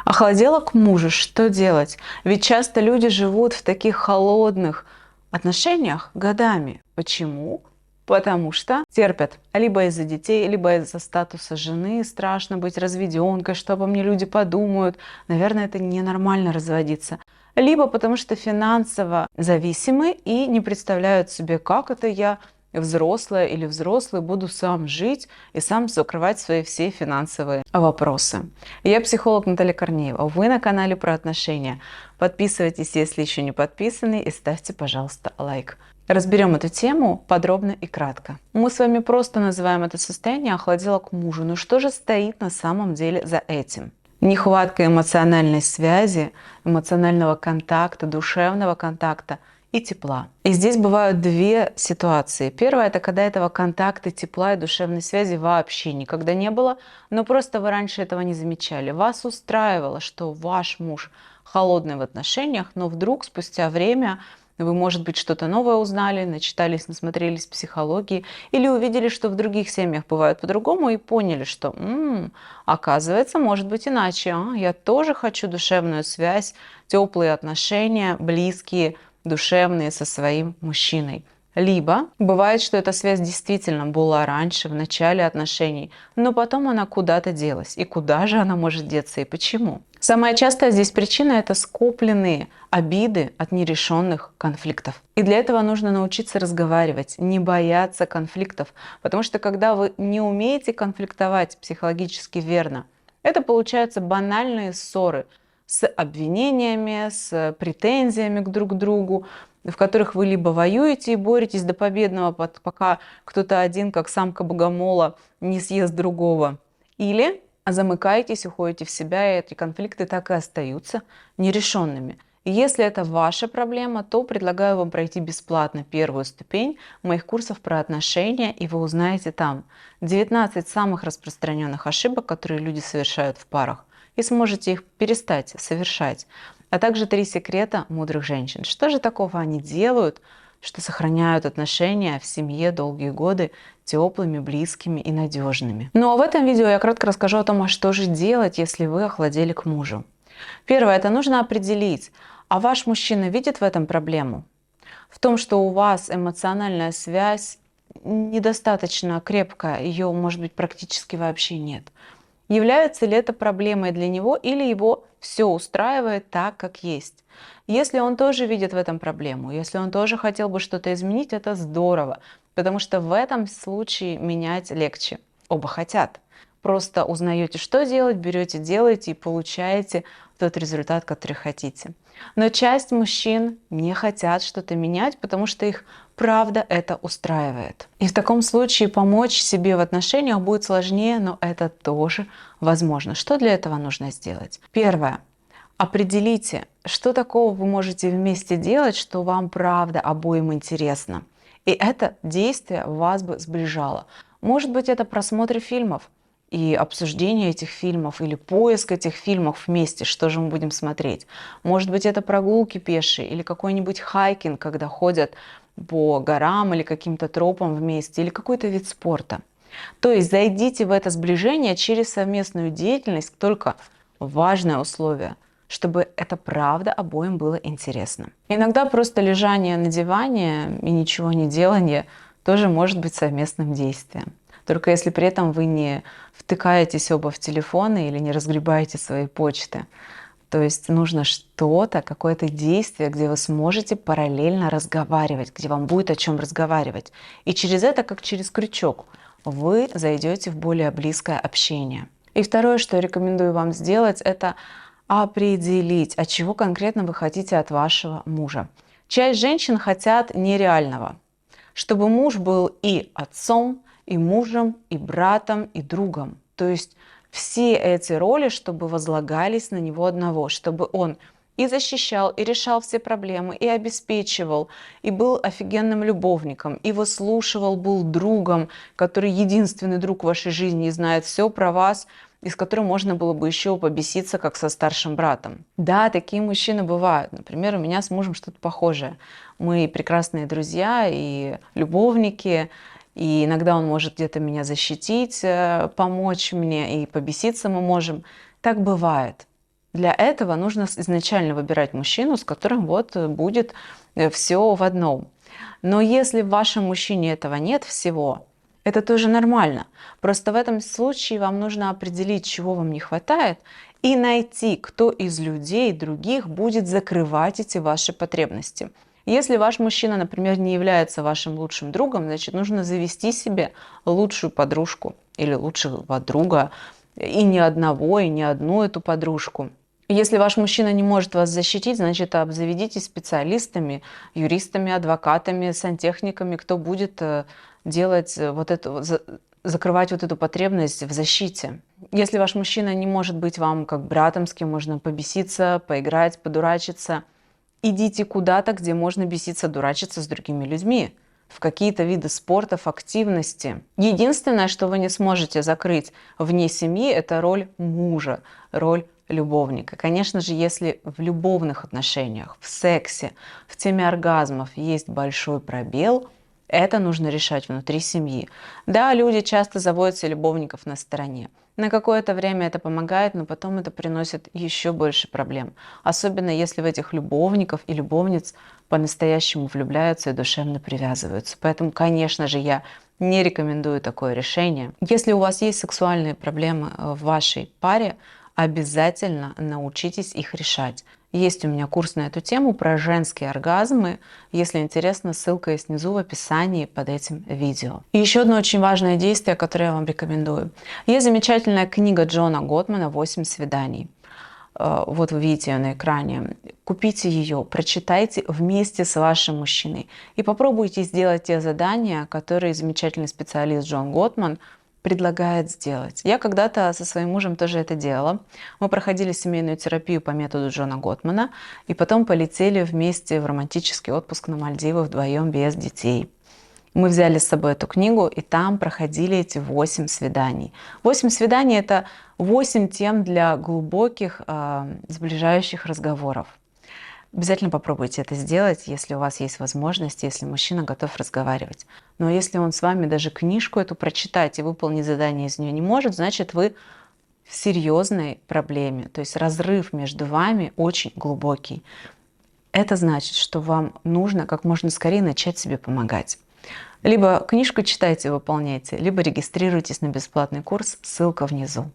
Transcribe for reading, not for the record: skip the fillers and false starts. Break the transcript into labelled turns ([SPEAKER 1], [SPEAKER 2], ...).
[SPEAKER 1] Охладела к мужу, что делать? Ведь часто люди живут в таких холодных отношениях годами. Почему? Потому что терпят либо из-за детей, либо из-за статуса жены. Страшно быть разведенкой, что обо мне люди подумают. Наверное, это ненормально разводиться. Либо потому что финансово зависимы и не представляют себе, как это я, взрослая или взрослый, буду сам жить и сам закрывать свои все финансовые вопросы. Я психолог Наталья Корнеева. Вы на канале про отношения. Подписывайтесь, если еще не подписаны, и ставьте, пожалуйста, лайк. Разберем эту тему подробно и кратко. Мы с вами просто называем это состояние «охладела к мужу». Но что же стоит на самом деле за этим? Нехватка эмоциональной связи, эмоционального контакта, душевного контакта и тепла. И здесь бывают две ситуации. Первая – это когда этого контакта, тепла и душевной связи вообще никогда не было, но просто вы раньше этого не замечали. Вас устраивало, что ваш муж холодный в отношениях, но вдруг спустя время вы, может быть, что-то новое узнали, начитались, насмотрелись в психологии или увидели, что в других семьях бывает по-другому и поняли, что оказывается, может быть иначе. Я тоже хочу душевную связь, теплые отношения, близкие, душевные со своим мужчиной. Либо бывает, что эта связь действительно была раньше, в начале отношений, но потом она куда-то делась. И куда же она может деться и почему? Самая частая здесь причина – это скопленные обиды от нерешенных конфликтов. И для этого нужно научиться разговаривать, не бояться конфликтов. Потому что когда вы не умеете конфликтовать психологически верно, это получаются банальные ссоры с обвинениями, с претензиями друг к другу, в которых вы либо воюете и боретесь до победного, пока кто-то один, как самка богомола, не съест другого. Или замыкаетесь, уходите в себя, и эти конфликты так и остаются нерешенными. И если это ваша проблема, то предлагаю вам пройти бесплатно первую ступень моих курсов про отношения, и вы узнаете там 19 самых распространенных ошибок, которые люди совершают в парах, и сможете их перестать совершать. А также 3 секрета мудрых женщин. Что же такого они делают, что сохраняют отношения в семье долгие годы теплыми, близкими и надежными. Ну а в этом видео я кратко расскажу о том, а что же делать, если вы охладели к мужу. Первое, это нужно определить, а ваш мужчина видит в этом проблему? В том, что у вас эмоциональная связь недостаточно крепкая, ее, может быть, практически вообще нет. Является ли это проблемой для него или его все устраивает так, как есть? Если он тоже видит в этом проблему, если он тоже хотел бы что-то изменить, это здорово, потому что в этом случае менять легче. Оба хотят. Просто узнаете, что делать, берете, делаете и получаете тот результат, который хотите. Но часть мужчин не хотят что-то менять, потому что их правда это устраивает. И в таком случае помочь себе в отношениях будет сложнее, но это тоже возможно. Что для этого нужно сделать? Первое. Определите, что такого вы можете вместе делать, что вам правда обоим интересно. И это действие вас бы сближало. Может быть, это просмотр фильмов и обсуждение этих фильмов, или поиск этих фильмов вместе, что же мы будем смотреть. Может быть, это прогулки пешие, или какой-нибудь хайкинг, когда ходят по горам или каким-то тропам вместе, или какой-то вид спорта. То есть зайдите в это сближение через совместную деятельность, только важное условие, чтобы это правда обоим было интересно. Иногда просто лежание на диване и ничего не делание тоже может быть совместным действием. Только если при этом вы не втыкаетесь оба в телефоны или не разгребаете свои почты. То есть нужно что-то, какое-то действие, где вы сможете параллельно разговаривать, где вам будет о чем разговаривать. И через это, как через крючок, вы зайдете в более близкое общение. И второе, что я рекомендую вам сделать, это определить, от чего конкретно вы хотите от вашего мужа. Часть женщин хотят нереального, чтобы муж был и отцом, и мужем, и братом, и другом. То есть все эти роли, чтобы возлагались на него одного, чтобы он и защищал, и решал все проблемы, и обеспечивал, и был офигенным любовником, и выслушивал, был другом, который единственный друг в вашей жизни и знает все про вас, и с которым можно было бы еще побеситься, как со старшим братом. Да, такие мужчины бывают. Например, у меня с мужем что-то похожее. Мы прекрасные друзья и любовники, и иногда он может где-то меня защитить, помочь мне, и побеситься мы можем. Так бывает. Для этого нужно изначально выбирать мужчину, с которым вот будет все в одном. Но если в вашем мужчине этого нет всего, это тоже нормально. Просто в этом случае вам нужно определить, чего вам не хватает, и найти, кто из людей других будет закрывать эти ваши потребности. Если ваш мужчина, например, не является вашим лучшим другом, значит, нужно завести себе лучшую подружку или лучшего друга, и не одного, и не одну эту подружку. Если ваш мужчина не может вас защитить, значит, обзаведитесь специалистами, юристами, адвокатами, сантехниками, кто будет делать вот это, закрывать вот эту потребность в защите. Если ваш мужчина не может быть вам как братом, с кем можно побеситься, поиграть, подурачиться, идите куда-то, где можно беситься, дурачиться с другими людьми, в какие-то виды спортов, активности. Единственное, что вы не сможете закрыть вне семьи, это роль мужа, роль любовника. Конечно же, если в любовных отношениях, в сексе, в теме оргазмов есть большой пробел, это нужно решать внутри семьи. Да, люди часто заводят себе любовников на стороне. На какое-то время это помогает, но потом это приносит еще больше проблем. Особенно если в этих любовников и любовниц по-настоящему влюбляются и душевно привязываются. Поэтому, конечно же, я не рекомендую такое решение. Если у вас есть сексуальные проблемы в вашей паре, обязательно научитесь их решать. Есть у меня курс на эту тему про женские оргазмы. Если интересно, ссылка есть внизу в описании под этим видео. И еще одно очень важное действие, которое я вам рекомендую. Есть замечательная книга Джона Готмана «8 свиданий». Вот вы видите ее на экране. Купите ее, прочитайте вместе с вашим мужчиной и попробуйте сделать те задания, которые замечательный специалист Джон Готман предлагает сделать. Я когда-то со своим мужем тоже это делала. Мы проходили семейную терапию по методу Джона Готмана и потом полетели вместе в романтический отпуск на Мальдивы вдвоем без детей. Мы взяли с собой эту книгу и там проходили эти 8 свиданий. 8 свиданий – это 8 тем для глубоких, сближающих разговоров. Обязательно попробуйте это сделать, если у вас есть возможность, если мужчина готов разговаривать. Но если он с вами даже книжку эту прочитать и выполнить задание из нее не может, значит, вы в серьезной проблеме. То есть разрыв между вами очень глубокий. Это значит, что вам нужно как можно скорее начать себе помогать. Либо книжку читайте, выполняйте, либо регистрируйтесь на бесплатный курс, ссылка внизу.